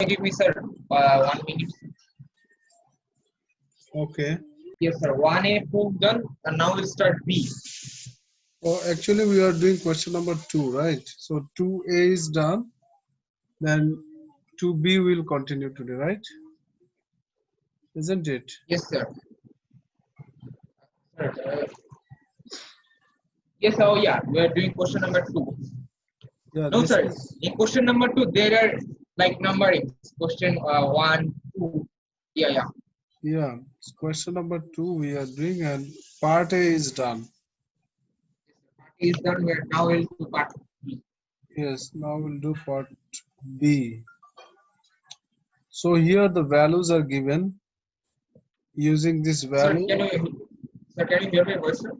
give me, sir, 1 minute. Okay. Yes, sir. 1A proof done, and now we'll start B. Oh, actually, we are doing question number 2, right? So 2A is done. Then 2B will continue today, right? Isn't it? Yes, sir. Sir, yes, oh yeah, we are doing question number 2. Yeah, No, this sir. is, In question number 2, there are like numberings. Question 1, 2. Yeah, yeah. yeah, it's question number 2 we are doing, and part A is done. Part A is done. Now we'll do part B. Yes, now we'll do part B. So here the values are given using this Sir, value. can you hear my voice, sir?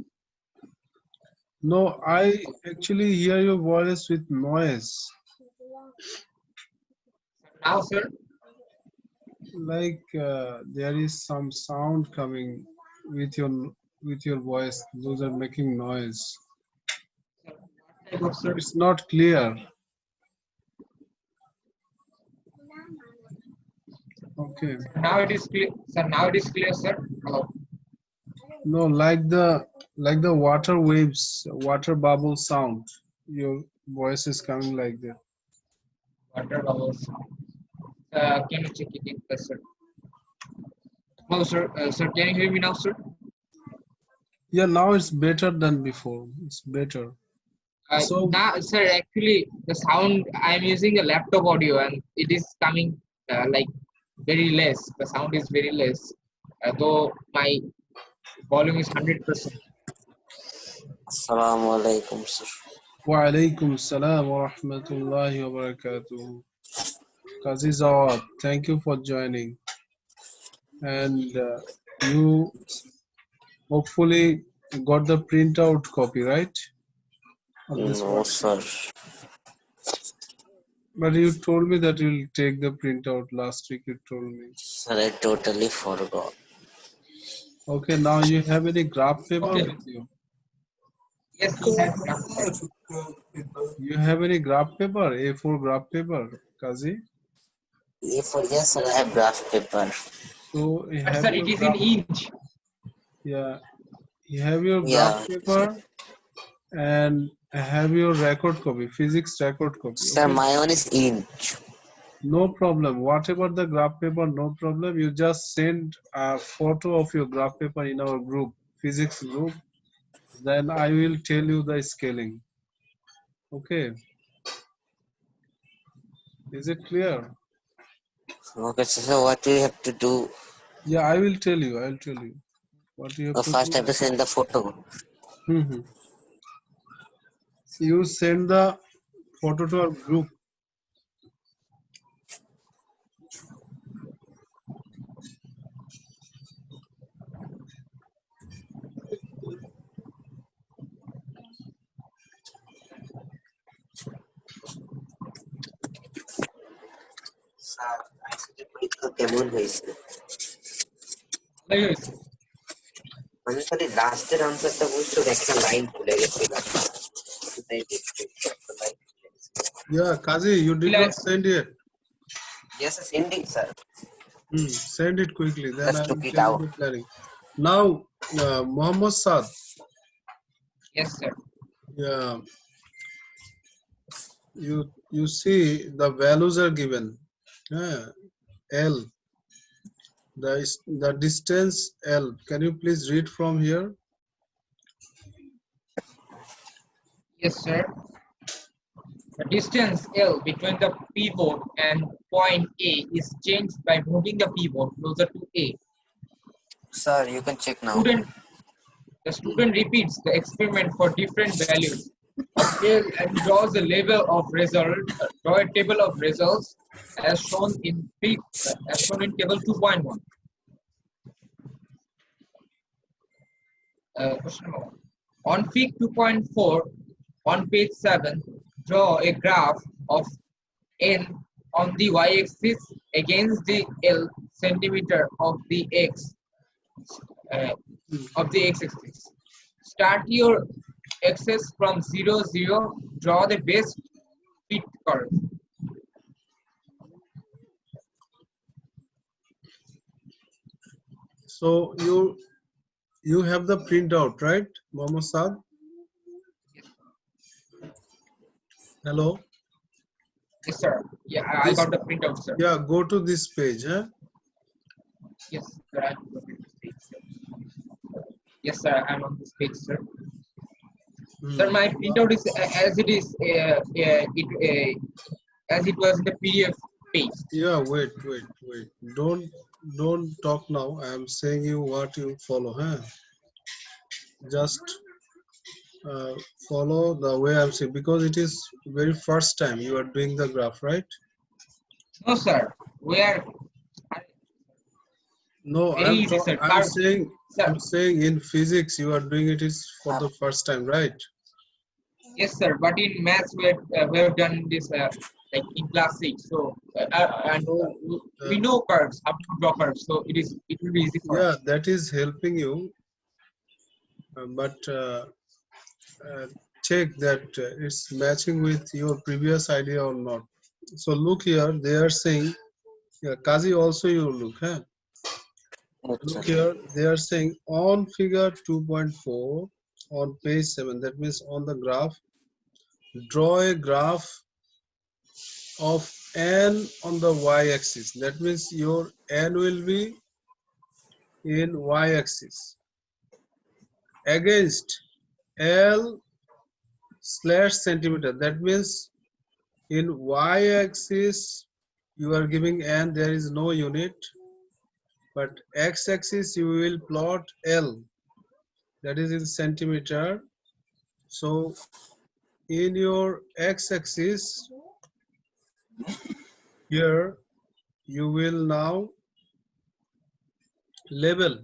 No, I actually hear your voice with noise. Now, sir. Like there is some sound coming with your voice. Those are making noise. Type of, sir. It's not clear. Okay. Now it is clear. Sir, now it is clear, sir. Hello. No, like the water waves, water bubble sound. Your voice is coming like that. Water bubbles. Can you check it in, sir? Hello, sir. Sir, can you hear me now, sir? Yeah, now it's better than before. It's better. So Now, sir, actually, the sound I'm using a laptop audio and it is coming like very less. The sound is very less, though my volume is 100%. Assalamu alaikum, sir. wa alaikum salam wa rahmatullahi wa barakatuh. Qazi Zawad, thank you for joining. And you hopefully got the printout copy, right? Of this No, worksheet. sir. But you told me that you'll take the printout last week. You told me. Sir, I totally forgot. Okay, now you have any graph paper Okay. with you? Yes, we have graph. You have any graph paper? A4 graph paper, Qazi? Yes, sir, I have graph paper. So you But have sir, your it is in graph, inch. yeah, you have your graph Yeah. paper and have your record copy, physics record copy. Sir, Okay, my one is inch. no problem. Whatever the graph paper, no problem. You just send a photo of your graph paper in our group, physics group. Then I will tell you the scaling. Okay, is it clear? Okay, so what do you have to do? Yeah, I will tell you. I'll tell you what you have to First, I have do. to send the photo. Mhm. You send the photo to our group. Sir ICT পরীক্ষা কেমন হয়েছে? ভালোই হয়েছে। আমি খালি লাস্টের আনসারটা বুঝছো একটা লাইন ভুলে গেছিলাম। সেটাই দেখতে একটা লাইন ভুলে গেছিলাম। Yeah, Kazi, you did not send yet. Yes, sending, sir. Send it quickly. Then Just I took will it tell you out. the planning. Now, Muhammad Saad. Yes, sir. Yeah, you see the values are given. Yeah, L. The distance L. Can you please read from here? Yes, sir. The distance L between the pivot and point A is changed by moving the pivot closer to A. Sir, you can check now. The student repeats the experiment for different values of L and draws a level of result. Draw a table of results as shown in table 2.1. Question number 1. On Fig 2.4 on page 7, draw a graph of n on the y-axis against the L centimeter of the x-axis. Start your axis from 0, 0. Draw the best fit curve. So you have the printout, right, Mohammad Saad? Hello. Yes, sir. Yeah, I This, got the printout, sir. yeah, go to this page, huh? Yes, sir. I'm on this page, sir. Yes, sir. I'm on this page, sir. Sir, my printout is as it is. As it was in the PDF page. Yeah, wait. Don't talk now. I am saying you what you follow, huh? Just uh, follow the way I'm saying, because it is very first time you are doing the graph, right? No, sir. We are No, very easy, sir. Sir. I'm saying in physics you are doing it is for the first time, right? Yes, sir. But in maths, we have done this like in class 6. So and So we know curves, how to draw curves. So it will be easy for yeah, us. that is helping you, but check that it's matching with your previous idea or not. So look here, they are saying, yeah, Kazi also you look, huh? Look here, they are saying on figure 2.4 on page 7, that means on the graph, draw a graph of n on the y-axis. That means your n will be in y-axis against L/centimeter. That means in y-axis you are giving n, there is no unit, but x-axis you will plot L, that is in centimeter. So in your x-axis here you will now label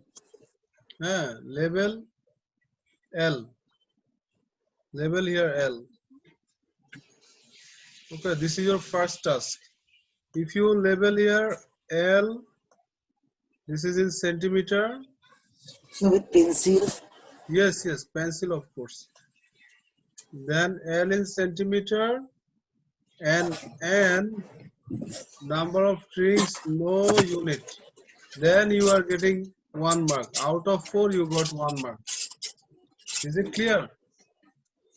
L, label here L. Okay, this is your first task. If you label here L, this is in centimeter. So with pencil. Yes, pencil of course. Then L in centimeter and N number of strings, no unit. Then you are getting 1 mark. Out of 4, you got 1 mark. Is it clear?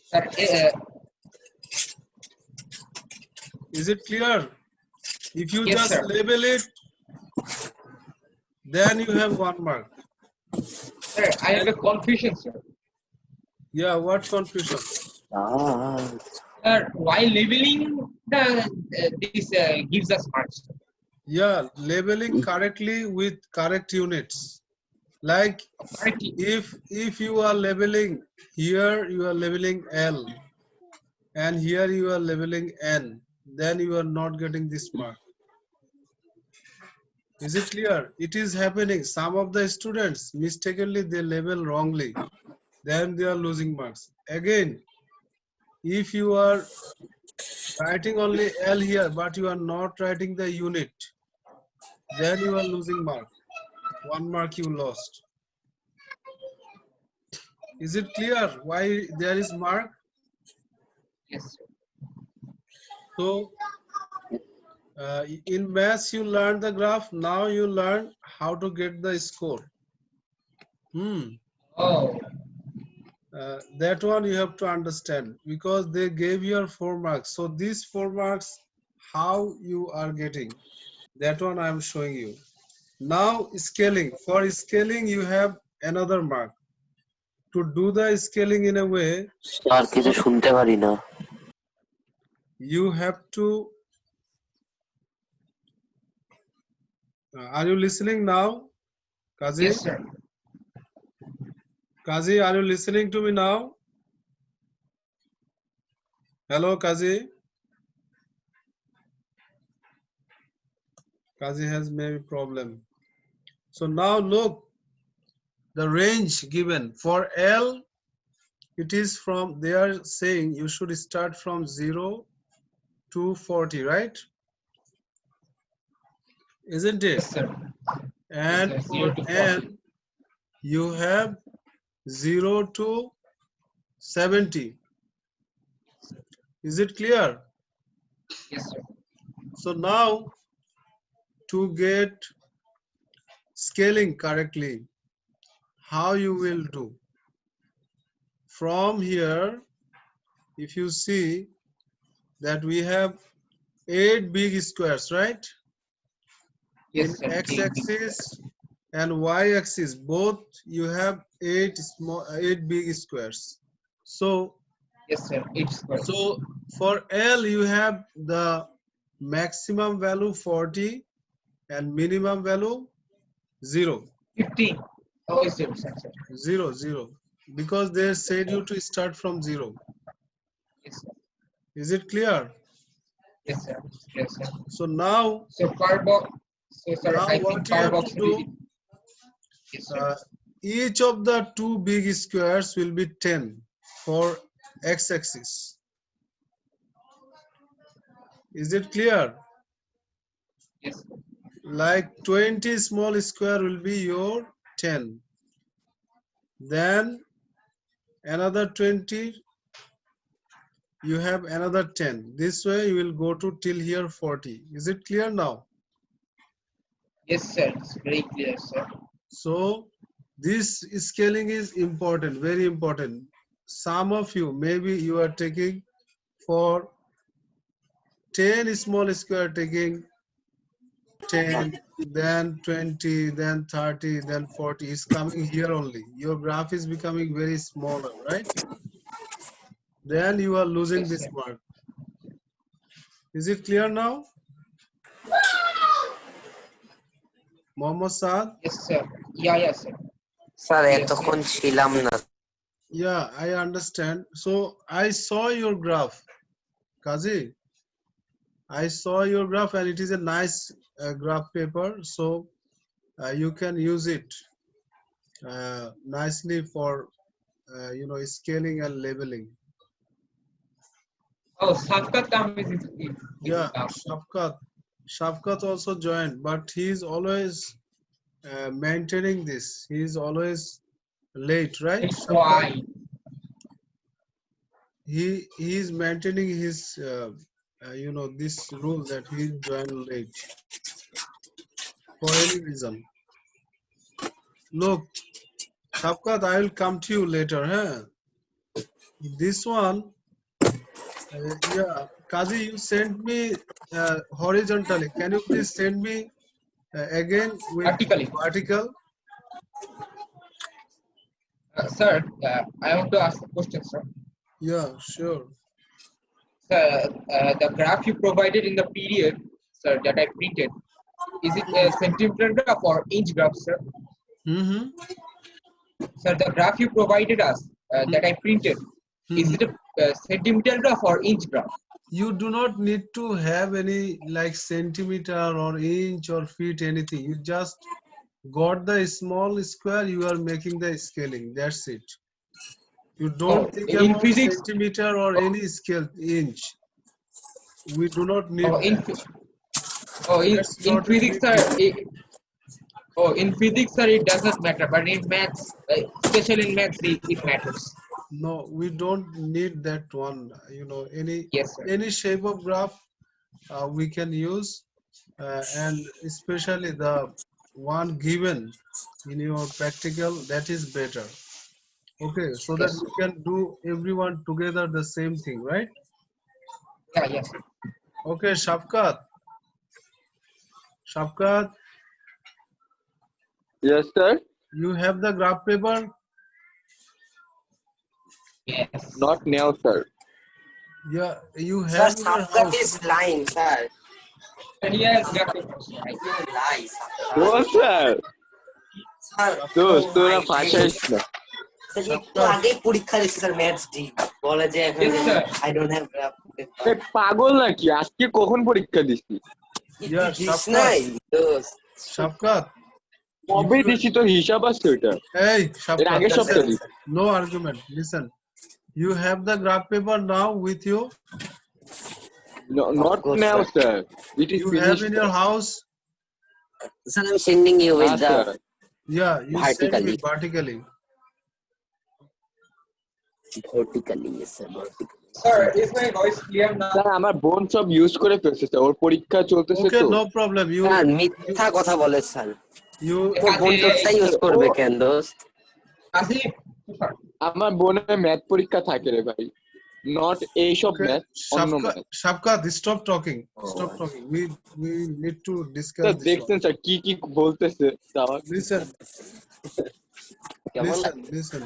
Sir, Is it clear? If you yes, just sir. label it, then you have 1 mark. Sir, I have a confusion, sir. Yeah, what confusion? Sir, why labeling this gives us marks? Yeah, labeling correctly with correct units. Like Correctly. if you are labeling here, you are labeling L, and here you are labeling N, then you are not getting this mark. Is it clear? It is happening. Some of the students mistakenly they label wrongly, then they are losing marks. Again, if you are writing only L here, but you are not writing the unit, then you are losing mark. 1 mark you lost. Is it clear why there is mark? Yes, sir. So in maths you learn the graph, now you learn how to get the score. Oh, That one you have to understand, because they gave you 4 marks. So these 4 marks, how you are getting, that one I am showing you. Now scaling. For scaling you have another mark. To do the scaling in a way, আর কিছু শুনতে পারি না। you have to are you listening now, Kazi? yes, sir. Kazi, are you listening to me now? Hello, Kazi. Kazi has maybe problem. So now look, the range given for L, it is from, they are saying you should start from 0 to 40, right? Isn't it? Yes, sir. And Yes, sir. for 0 to 40. N, you have 0 to 70. Is it clear? Yes, sir. So now to get scaling correctly, how you will do? From here, if you see that we have 8 big squares, right? Yes, In sir. x-axis and y-axis, both you have 8 big squares. So Yes, sir. 8 square. So for L, you have the maximum value 40 and minimum value 0. 15. Oh, yes, sir. 0, 0. Because they said you to start from 0. Yes, sir. Is it clear? Yes, sir. Yes, sir. So now, So carbox. So, sir, now I what think you have to carboxyl. do, Yes, sir. each of the 2 big squares will be 10 for x-axis. Is it clear? Yes, sir. Like 20 small square will be your 10. Then another 20, you have another 10. This way you will go to till here 40. Is it clear now? Yes, sir. It's very clear, sir. So this scaling is important, very important. Some of you, maybe you are taking for 10 small square, taking 10, then 20, then 30, then 40 is coming here only. Your graph is becoming very smaller, right? Then you are losing Yes, this sir. mark. Is it clear now? Mohammad Saad? Yes, sir. Yeah, yes, sir. Sir Yes, এতক্ষণ yes. ছিলাম না। Yeah, I understand. So I saw your graph, Kazi. I saw your graph and it is a nice graph paper. So you can use it nicely for, scaling and labeling. Oh, Safkat Kam is Yeah, now. Shafkat also joined, but he is always maintaining this. He is always late, right? It's Shafkat? why. He is maintaining his this rule that he join late for any reason. Look, Shafkat, I will come to you later, huh? This one, yeah, Kazi, you sent me horizontally. Can you please send me again with Vertically. vertical? Sir, I want to ask a question, sir. Yeah, sure. Sir, the graph you provided in the period, sir, that I printed, is it a centimeter graph or inch graph, sir? Mm-hmm. Sir, the graph you provided us, that I printed, is it a centimeter graph or inch graph? You do not need to have any like centimeter or inch or feet, anything. You just got the small square, you are making the scaling. That's it. You don't think In about physics, centimeter or any scale, inch. We do not need in That's not a physics, big sir, deal. in physics, sir, it does not matter, but in maths, especially in maths, it matters. No, we don't need that one. Yes, sir. Any shape of graph we can use, and especially the one given in your practical, that is better. Okay, so that Yes, we sir. can do everyone together the same thing, right? Yeah, yes. Okay, Shafkat, Yes, sir. you have the graph paper? Yes. Not now, sir. Yeah, you sir have in your Shafqat house. Is lying sir. And yes, graph paper, sir. You lie, No, sir. Sir. দোস্ত তোরা my ফাঁসাইস না। Sir একটু আগেই পরীক্ষা দিচ্ছে sir maths D, বলে যে এখন Yes, sir. I don't have graph paper. এ পাগল নাকি? আজকে কখন পরীক্ষা দিছি? Yeah, this Shafkat. নাই দোস্ত। Shafkat, কবে দিছি তোর হিসাব আছে ওটা? hey, এর Shafkat, আগের সপ্তাহে listen. দিছি। No argument. Listen, you have the graph paper now with you. No, not course, now, sir. sir. It is You have finished. in your house. Sir আমি সেন্ডিং ইউ উইথ না, the sir. Yeah, you send Vertically. me vertically. Vertically, yes sir vertically. Sir, is my voice clear now? Sir আমার বোন সব use করে ফেলছে sir, ওর পরীক্ষা চলতেছে Okay, তো। no problem. স্যার মিথ্যা কথা বলে স্যার। You ও বোন তোরটা ইউজ করবে কেন দোস্ত? কাজী আমার বোনের ম্যাথ পরীক্ষা থাকে রে ভাই, নট এইসব okay? ম্যাথ, অন্য Shafkat, math. Shafkat, stop talking. ও Stop talking. We need to discuss sir this one. দেখছেন স্যার কি কি বলতেছে দাওয়াত। Listen, কেমন? listen.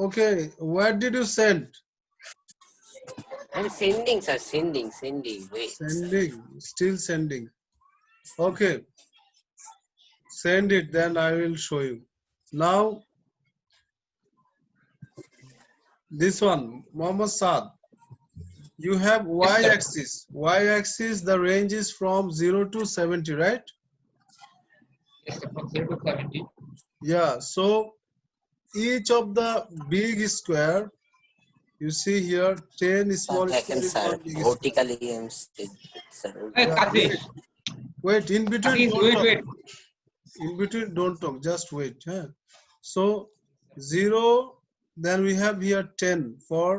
Okay, where did you send? I'm sending, sir. Sending. Wait. Sending, still sending. Okay, send it, then I will show you. Now, this one, Mohammed Saad, you have Yes, sir. y-axis. Y-axis, the range is from 0 to 70, right? Yes, sir, from 0 to 70. Yeah, so each of the big square, you see here, 10 sir small দেখেন square is sir, one big square. Vertically sir Hey, Yeah, Kazi, wait, in between, Kazi, don't wait, talk. wait. In between, don't talk, just wait. Huh? So 0, then we have here 10 for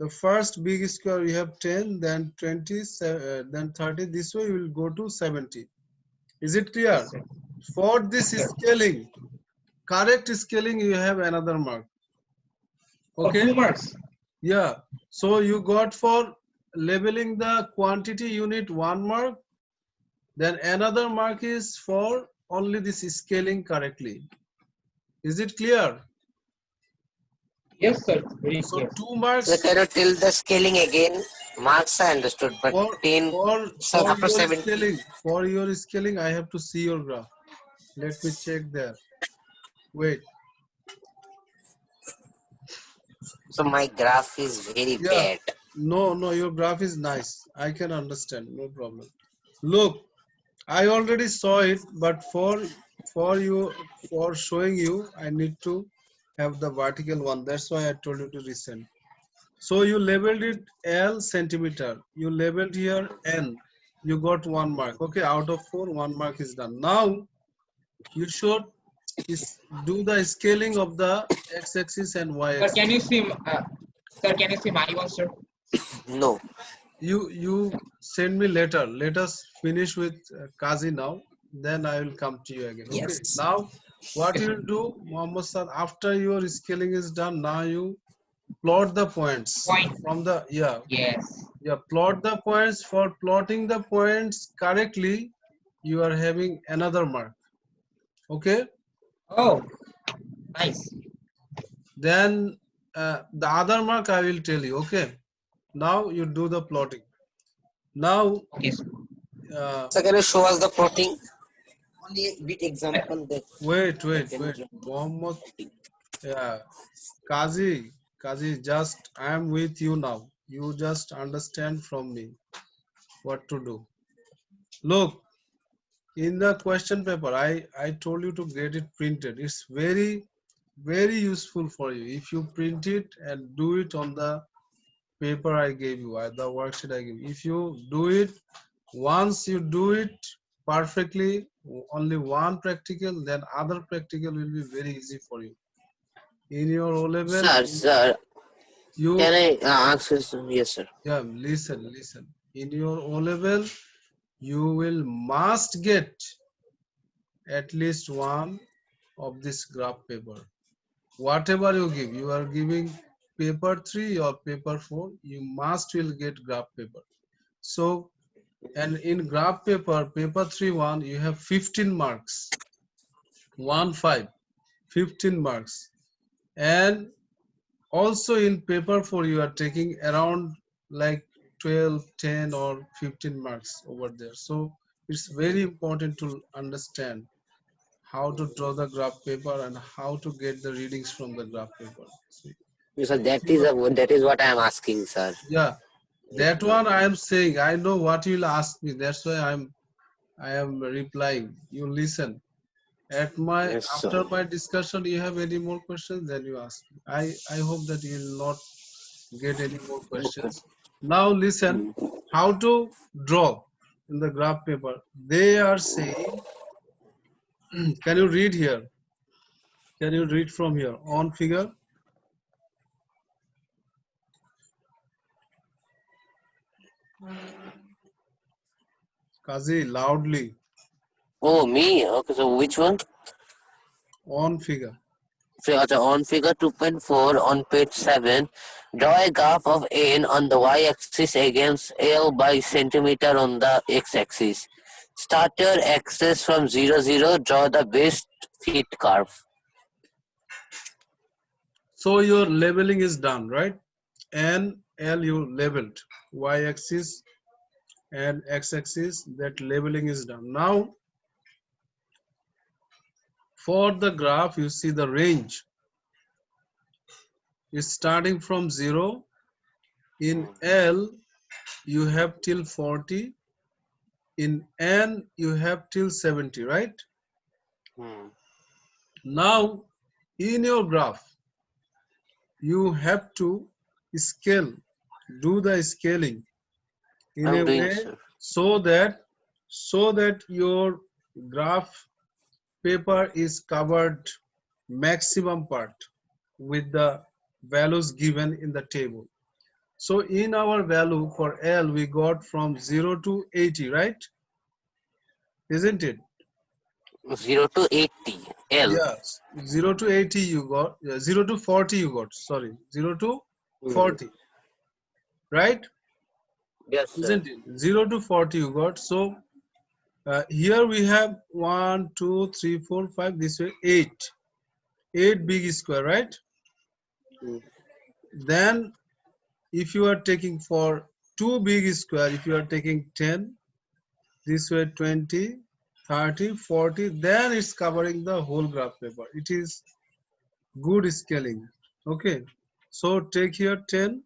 the first big square. We have 10, then 20, then 30. This way we will go to 70. Is it clear? Yes, sir. For this Yes, sir. scaling, correct scaling, you have another mark. Oh, Okay. 2 marks. Yeah. So you got for labeling the quantity unit 1 mark. Then another mark is for only this scaling correctly. Is it clear? Yes, sir. Very So clear. 2 marks So can you tell the scaling again? Marks I understood, but for 10 for after your 70. scaling. For your scaling, I have to see your graph. Let me check there. Wait. So my graph is very Yeah. bad. No, your graph is nice. I can understand. No problem. Look, I already saw it, but for showing you, I need to have the vertical one. That's why I told you to resend. So you labeled it L centimeter. You labeled here N. You got 1 mark. Okay, out of 4, 1 mark is done. Now you should do the scaling of the x-axis and Sir, y-axis. can you see? Sir, can you see my one, sir? No. You send me later. Let us finish with Kazi now. Then I will come to you again. Okay. Yes. Now, what Yes, you sir. will do, Muhammad Sir, after your scaling is done, now you plot the points Point. from the Yes. plot the points. For plotting the points correctly, you are having another mark. Okay. Oh, nice. Then the other mark I will tell you. Okay. Now you do the plotting. Now, Okay, sir. So can you show us the plotting? Only a bit example that. wait. can Mohammed, yeah, Kazi, just I am with you now. You just understand from me what to do. Look, in the question paper, I told you to get it printed. It's very useful for you if you print it and do it on the paper I gave you, the worksheet I gave you. If you do it, once you do it perfectly, only one practical, then other practical will be very easy for you. In your O level, Sir, you can I ask you? Yes, sir. yeah, listen. In your O level, you will must get at least one of this graph paper. Whatever you give, you are giving paper 3 or paper 4, you must will get graph paper. So, and in graph paper 3-1, you have 15 marks, 15 marks. And also in paper 4, you are taking around like 12, 10 or 15 marks over there. So it's very important to understand how to draw the graph paper and how to get the readings from the graph paper. So So if you that is what I am asking, sir. yeah, that one I am saying. I know what you will ask me. That's why I am replying. You listen. At my Yes, sir. after my discussion, you have any more questions? Then you ask me. I hope that you will not get any more questions. Now listen. How to draw in the graph paper? They are saying. Can you read here? Can you read from here on figure? Kazi, loudly. Oh, me? Okay, so which one? On figure. So, on figure 2.4 on page 7, draw a graph of n on the y-axis against L by centimeter on the x-axis. Start your axis from 0, 0, draw the best fit curve. So your labeling is done, right? N, L you labeled. Y-axis and x-axis, that labeling is done. Now, for the graph, you see the range is starting from 0. In L, you have till 40. In N, you have till 70, right? Now, in your graph, you have to scale, do the scaling in I'm a doing, way sir. so that your graph paper is covered maximum part with the values given in the table. So in our value for L, we got from 0 to 80, right? Isn't it? 0 to 80, L. Yes. 0 to 80 you got, 0 to 40 you got, sorry, 0 to 40, right? Yes, sir. Isn't it? 0 to 40 you got. So here we have 1, 2, 3, 4, 5, this way 8. 8 big square, right? Then if you are taking for 2 big square, if you are taking 10, this way 20, 30, 40, then it's covering the whole graph paper. It is good scaling. Okay. So take here 10,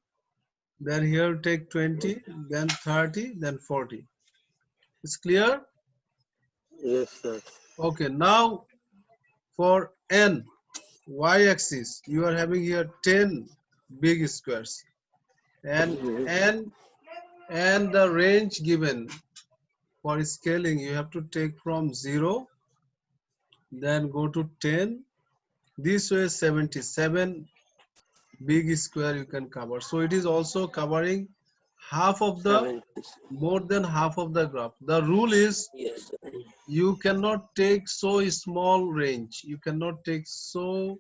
then here take 20, then 30, then 40. It's clear? Yes, sir. Okay. Now for N, y-axis, you are having here 10 big squares. And the range given for scaling, you have to take from 0, then go to 10. This way 77 big square you can cover. So it is also covering half of the, more than half of the graph. The rule is Yes. you cannot take so small range. You cannot take so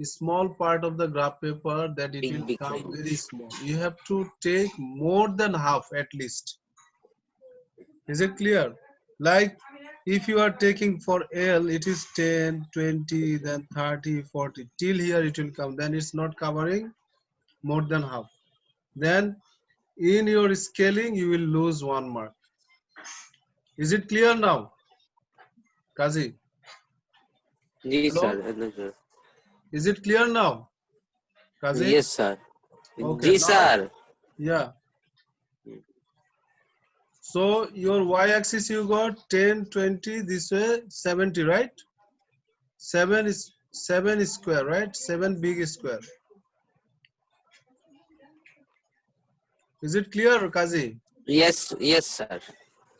small part of the graph paper that it will Big come range. very small. You have to take more than half at least. Is it clear? Like if you are taking for L, it is 10, 20, then 30, 40. Till here it will come. Then it's not covering more than half. Then in your scaling, you will lose 1 mark. Is it clear now? Kazi? Yes, Hello? sir. Hello, sir. Is it clear now? Kazi? Yes, sir. Okay, Yes, now, sir. yeah. So your y-axis you got 10, 20, this way 70, right? 7 is square, right? 7 big square. Is it clear, Kazi? Yes, yes, sir.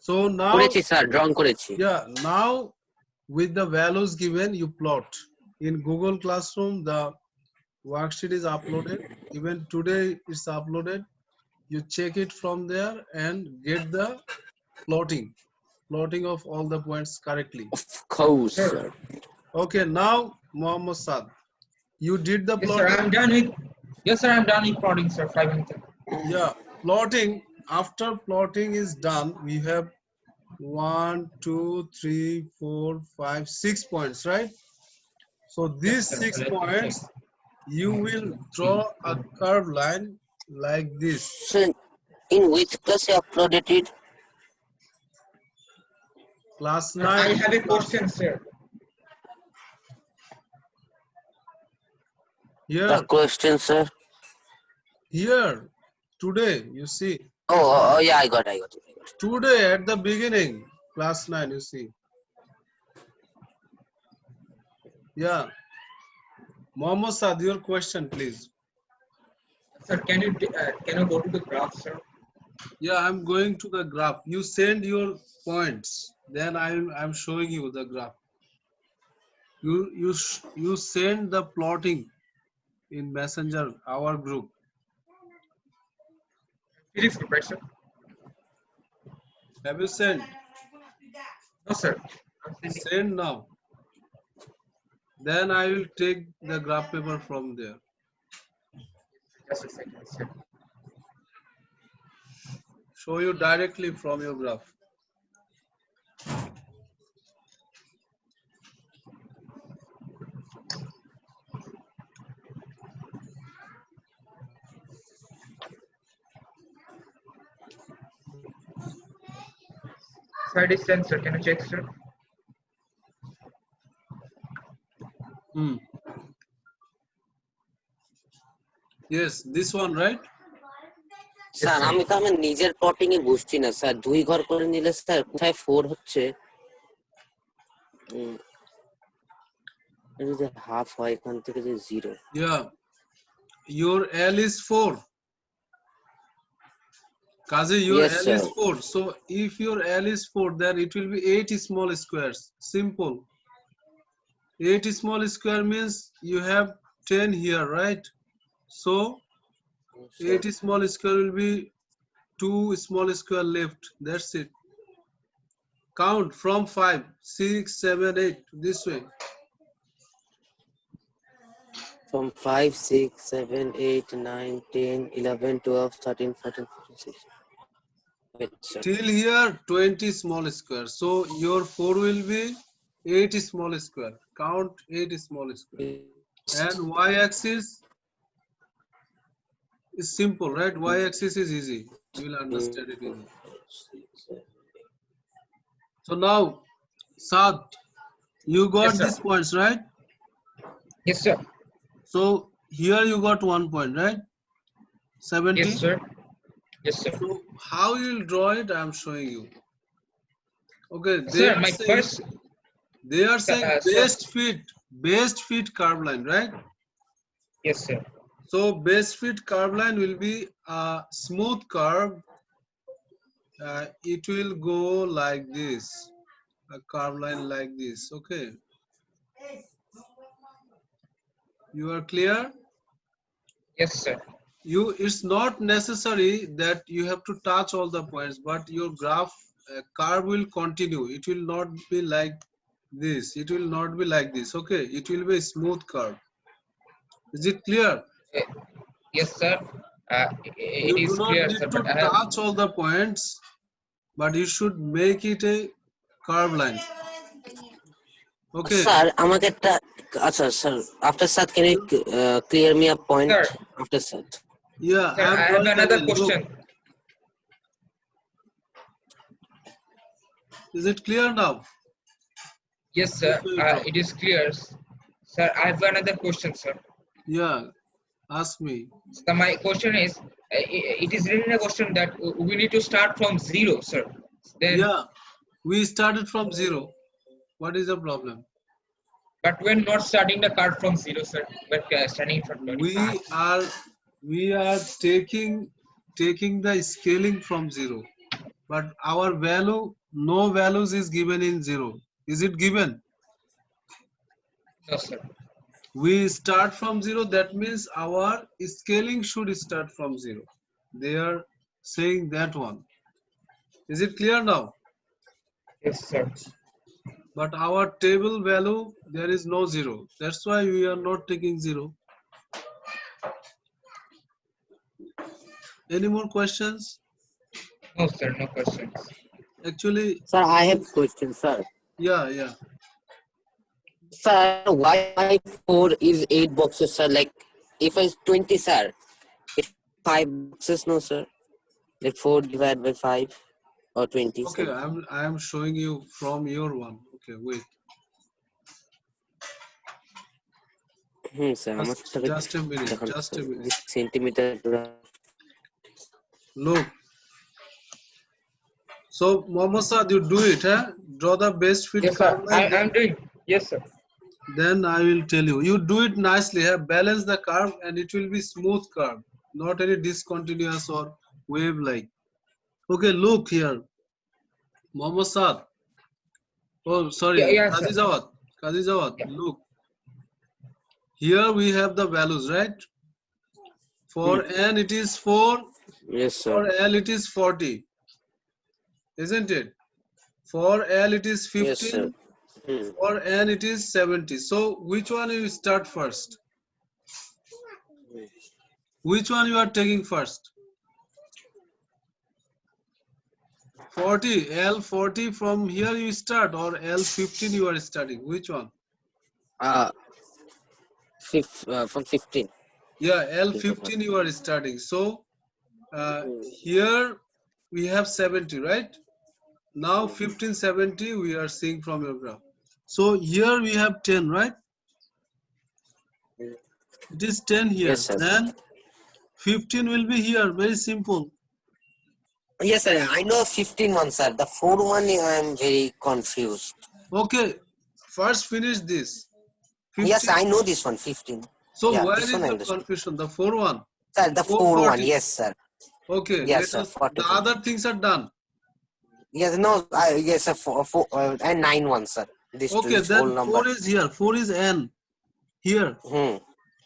So now, করেছি sir, ড্রং করেছি। yeah, now with the values given, you plot. In Google Classroom, the worksheet is uploaded. Even today it's uploaded. You check it from there and get the plotting of all the points correctly. Of course, Sir. sir. Okay, now Muhammad Saad, you did the Yes, sir. plotting. I'm done with. Yes, sir. I'm done with plotting, sir. 5 and 10. Yeah, plotting. After plotting is done, we have 1, 2, 3, 4, 5, 6 points, right? So these Yes, sir. 6 Let me points, check. you will draw a curved line like this. So, in which class you uploaded it? Class Sir, I 9. have a question, sir. The Here, question, sir. here, today, you see. Oh, yeah, I got it. Today at the beginning, class 9, you see. Yeah. Mohammad Saad, your question, please. Sir, can you go to the graph, sir? Yeah, I'm going to the graph. You send your points, then I'm showing you the graph. You send the plotting in Messenger, our group. Physics group, right, sir? Have you sent? No, sir. Send now. Then I will take the graph paper from there. Just a second, sir. Show you directly from your graph. Sir, is sent, sir. Can you check, sir? Yes, this one, right? Sir আমি তো আমার নিজের plotting এ বুঝছি না sir, দুই ঘর করে নিলে স্যার কোথায় 4 হচ্ছে? এই যে হাফ হয় এখান থেকে যে 0। Yeah. Your L is 4. Kazi, your Yes, L sir. is 4. So if your L is 4, then it will be 8 small squares. Simple. 8 small square means you have 10 here, right? So 8 small square will be 2 small square left. That's it. Count from 5, 6, 7, 8 this way. From 5, 6, 7, 8, 9, 10, 11, 12, 13, 14, 15, 16. Wait, sir. Till here 20 small square. So your 4 will be 8 small square. Count 8 small square. And y-axis is simple, right? Y-axis is easy. You will understand it easy. So now, Saad, you got Yes, sir. these points, right? Yes, sir. So here you got 1 point, right? 70. Yes, sir. Yes, sir. So how you will draw it? I am showing you. Okay. Sir, my first. They are saying Sir. best fit curve line, right? Yes, sir. So best fit curve line will be a smooth curve. It will go like this, a curve line like this. Okay. You are clear? Yes, sir. It's not necessary that you have to touch all the points, but your graph curve will continue. It will not be like this. It will not be like this. Okay. It will be a smooth curve. Is it clear? Yes, sir. It is You do not clear, need sir. to But I have. touch all the points, but you should make it a curve line. Okay. Sir, আমাকে একটা আচ্ছা sir, after that can you clear me a point? Sir. After that. Yeah, Sir, I have another question. Is it clear now? Yes, sir. It is clear. Sir, I have another question, sir. Yeah, ask me. So my question is, it is really a question that we need to start from 0, sir. Then, Yeah, we started from 0. What is the problem? but we're not starting the card from 0, sir. But starting from 25. We are taking the scaling from 0, but our value, no values is given in 0. Is it given? No, sir. We start from 0. That means our scaling should start from 0. They are saying that one. Is it clear now? Yes, sir. But our table value, there is no 0. That's why we are not taking 0. Any more questions? No, sir. No questions. Actually, Sir, I have question, sir. yeah. Sir, why 4 is 8 boxes, sir? Like, if it's 20, sir, it's 5 boxes, no, sir? Like 4 divided by 5 or 20. Okay, sir. I am showing you from your one. Okay, wait. Sir, Just a minute. Just a minute. This centimeter. Look. So, Mohammad Saad, you do it, huh? Draw the best fit Yes, sir. curve line. I'm doing. Yes, sir. Then I will tell you. You do it nicely, huh? Balance the curve and it will be smooth curve, not any discontinuous or wave-like. Okay, look here. Mohammad Saad. Oh, sorry. Yeah, Qazi sir. Jawad. Yeah. Look. Here we have the values, right? For n it is 4. Yes, sir. For L it is 40. Isn't it? For L it is 15. Yes, sir. For n it is 70. So which one you start first? Which one you are taking first? 40. L40 from here you start, or L15 you are starting? Which one? From 15. Yeah, L15 you are starting. So here we have 70, right? Now 1570 we are seeing from your graph. So here we have 10, right? It is 10 here. Yes, sir. Then 15 will be here. Very simple. Yes, sir. I know 15 one, sir. The 4 one, I am very confused. Okay. First finish this. 15. Yes, I know this one, 15. So Yeah, where this is one I the understood. confusion? The 4 one. Sir, the 4 one. 440. Yes, sir. Okay. Yes, Let sir. us. 40. The other things are done. Yes, no. Yes, sir. 4 and 9 one, sir. This two Okay. is whole Then number. 4 is here. 4 is n. Here. Hmm.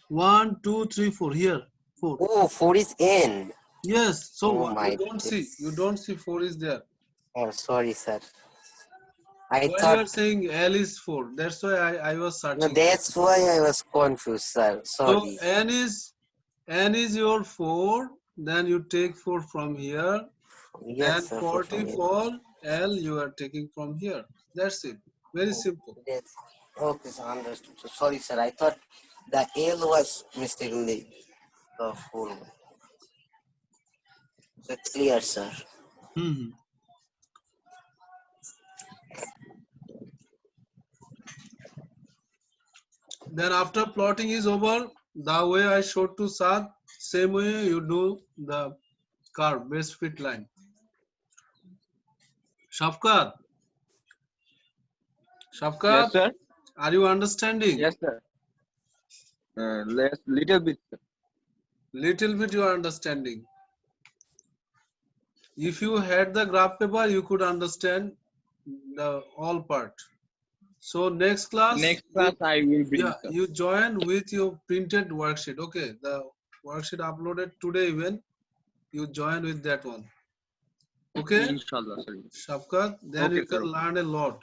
1, 2, 3, 4. Here. 4. Oh, 4 is n. Yes. So Oh what my you don't see. goodness. You don't see 4 is there. Oh, sorry, sir. I Why you thought. are saying L is 4? That's why I was No, searching. that's why I was confused, sir. So Sorry. n is your 4. Then you take 4 from here. Yes, And sir. 40 from here. for L you are taking from here. That's it. Very simple. Yes. Okay, sir. Understood. So sorry, sir. I thought the L was mistakenly the full one. So clear, sir. Mhm. Then after plotting is over, the way I showed to Saad, same way you do the curve, base fit line. Shafkat, Yes, sir. are you understanding? Yes, sir. Little bit. Sir. Little bit you are understanding. If you had the graph paper, you could understand the all part. So next class, Next class I will bring, yeah, sir. you join with your printed worksheet. Okay, the worksheet uploaded today even, you join with that one. Okay, Inshallah, sir. Shafkat, then Okay, you sir. can learn a lot.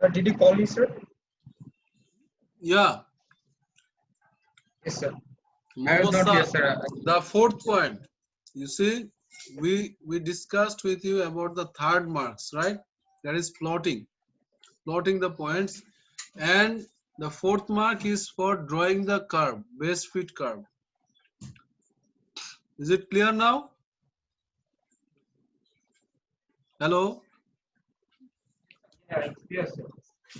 Sir, did you call me, sir? Yeah, Yes, sir. I was not here, Momosa, sir. the fourth point. You see, we discussed with you about the third marks, right? That is plotting the points, and the fourth mark is for drawing the curve, base fit curve. Is it clear now? Hello? Yeah, yes, sir.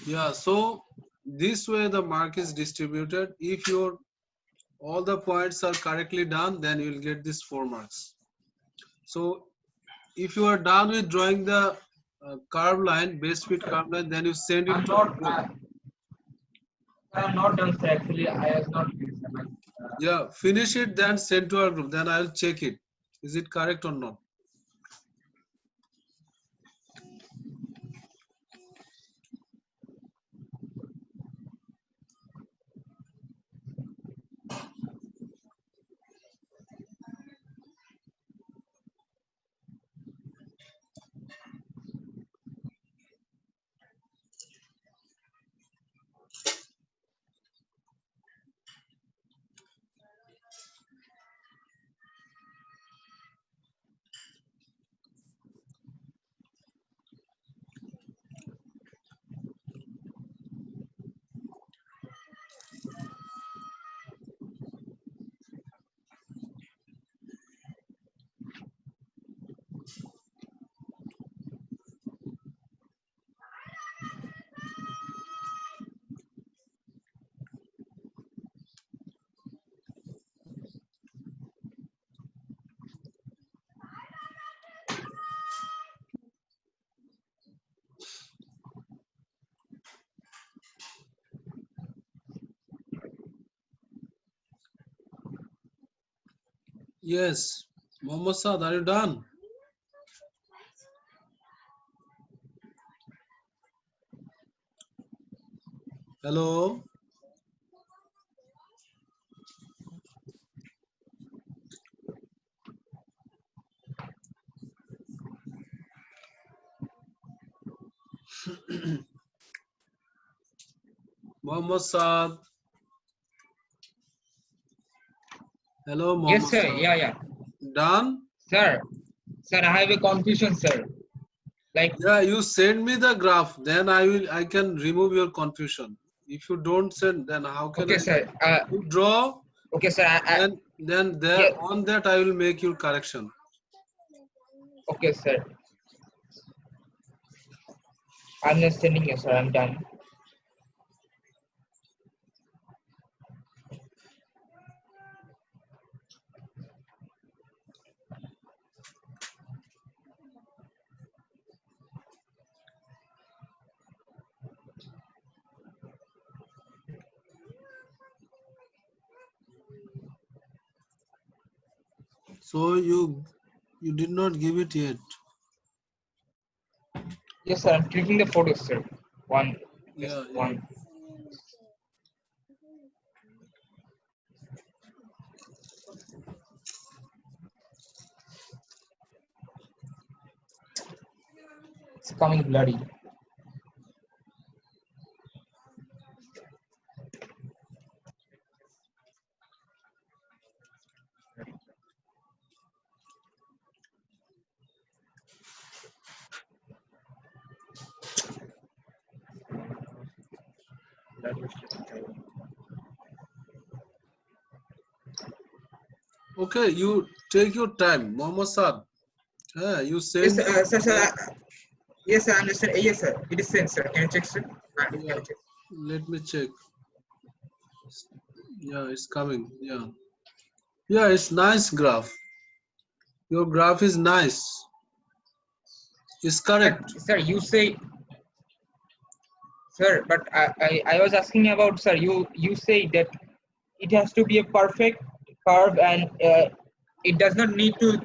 Yeah, so this way the mark is distributed. If your all the points are correctly done, then you will get this 4 marks. So if you are done with drawing the curve line, base fit curve line, then you send it I'm to not. the group. I'm not done, sir. Actually, I have not finished, sir. Yeah, finish it, then send to our group. Then I'll check it. Is it correct or not? Yes. Mohammad Saad, are you done? Hello. Mohammed Saad. Hello, Yes, Mohammed sir. Saad. Yeah. Done? Sir, I have a confusion, sir. Like, Yeah, you send me the graph, then I can remove your confusion. If you don't send, then how can okay, I? sir. You draw, Okay, sir. then there Yeah. on that I will make your correction. Okay, sir. I'm just sending you, sir. I'm done. So you did not give it yet. Yes, sir. I'm clicking the photos, sir. One. Yes, Yeah. one. It's coming bloody. Okay, you take your time, Mohammed Saad. You Yes, send me. Yes, sir. I understand. Yes, sir. It is sent, sir. Can you check, sir? Can Yeah, you check? let me check. Yeah, it's coming. Yeah. Yeah, it's nice graph. Your graph is nice. It's correct. Sir, you say, sir, but I was asking about, sir. You say that it has to be a perfect curve and it does not need to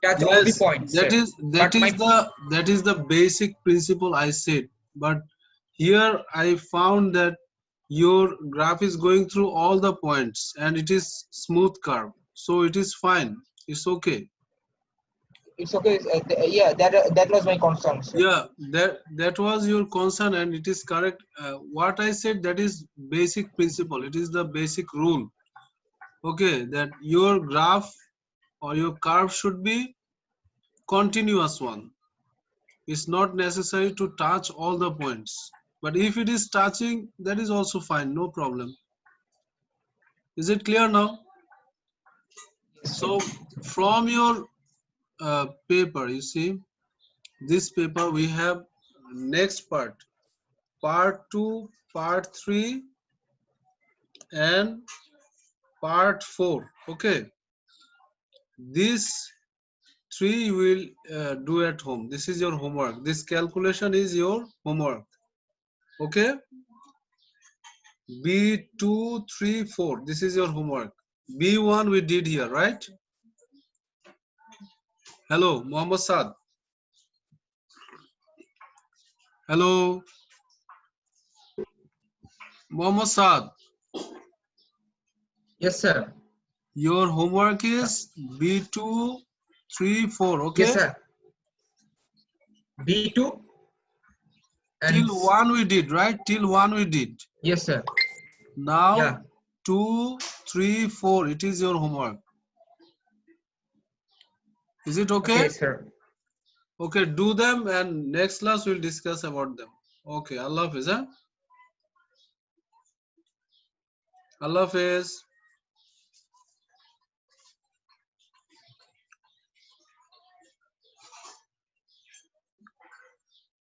touch all the Yes, points, sir. that But my is the basic principle I said. But here I found that your graph is going through all the points and it is smooth curve. So it is fine. It's okay. it's okay. Yeah, that was my concern, sir. Yeah, that was your concern and it is correct. What I said, that is basic principle. It is the basic rule. Okay, that your graph or your curve should be continuous one. It's not necessary to touch all the points. But if it is touching, that is also fine, no problem. Is it clear now? Yes, sir. So from your paper, you see, this paper we have next part 2, part 3 and part 4. Okay, these 3 you will do at home. This is your homework. This calculation is your homework. Okay, B2, 3, 4. This is your homework. B1 we did here, right? Hello, Mohammed Saad. Hello, Mohammed Saad. Yes, sir. Your homework is B2, 3, 4. Okay. Yes, sir. B2 and Till 1 we did, right? Till 1 we did. yes, sir. Now Yeah. 2, 3, 4. It is your homework. Is it okay? Okay, sir. Okay, do them and next class we'll discuss about them. Okay, Allah Hafiz. Allah Hafiz.